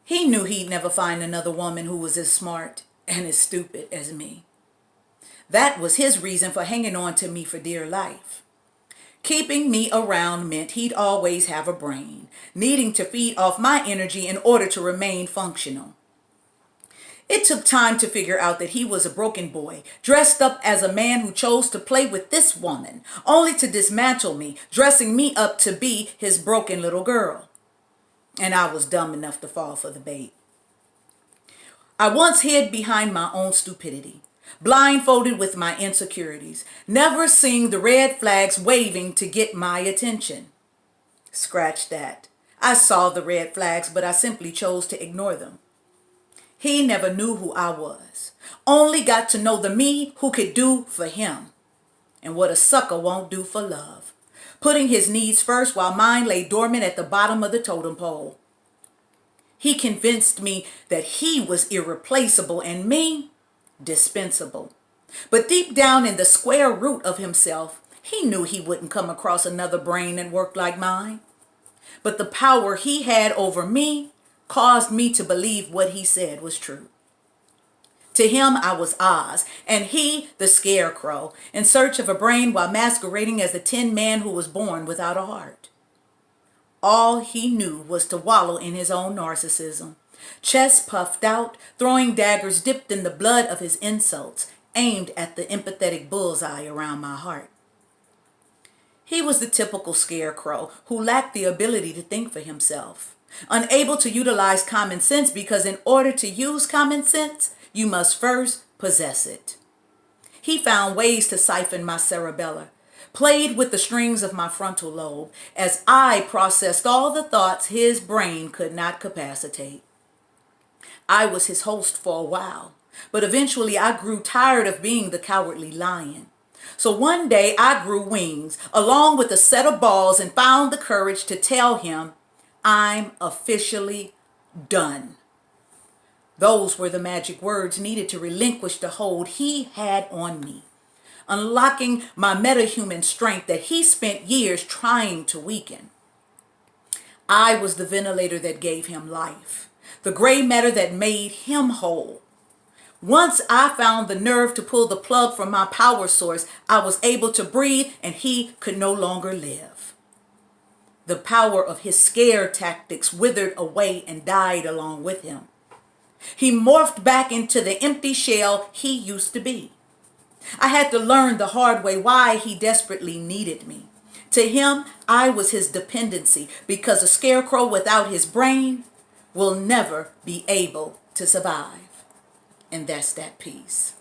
He knew he'd never find another woman who was as smart and as stupid as me. That was his reason for hanging on to me for dear life. Keeping me around meant he'd always have a brain, needing to feed off my energy in order to remain functional. It took time to figure out that he was a broken boy, dressed up as a man who chose to play with this woman, only to dismantle me, dressing me up to be his broken little girl. And I was dumb enough to fall for the bait. I once hid behind my own stupidity, blindfolded with my insecurities, never seeing the red flags waving to get my attention. Scratch that. I saw the red flags, but I simply chose to ignore them. He never knew who I was, only got to know the me who could do for him, and what a sucker won't do for love, putting his needs first while mine lay dormant at the bottom of the totem pole. He convinced me that he was irreplaceable and me dispensable. But deep down in the square root of himself, he knew he wouldn't come across another brain that worked like mine. But the power he had over me caused me to believe what he said was true. To him, I was Oz, and he the Scarecrow, in search of a brain while masquerading as the Tin Man who was born without a heart. All he knew was to wallow in his own narcissism, chest puffed out, throwing daggers dipped in the blood of his insults, aimed at the empathetic bullseye around my heart. He was the typical Scarecrow who lacked the ability to think for himself, unable to utilize common sense because in order to use common sense, you must first possess it. He found ways to siphon my cerebellum, played with the strings of my frontal lobe as I processed all the thoughts his brain could not capacitate. I was his host for a while, but eventually I grew tired of being the cowardly lion. So one day I grew wings along with a set of balls and found the courage to tell him, I'm officially done. Those were the magic words needed to relinquish the hold he had on me, unlocking my metahuman strength that he spent years trying to weaken. I was the ventilator that gave him life, the gray matter that made him whole. Once I found the nerve to pull the plug from my power source, I was able to breathe and he could no longer live. The power of his scare tactics withered away and died along with him. He morphed back into the empty shell he used to be. I had to learn the hard way why he desperately needed me. To him, I was his dependency because a scarecrow without his brain will never be able to survive. And that's that piece.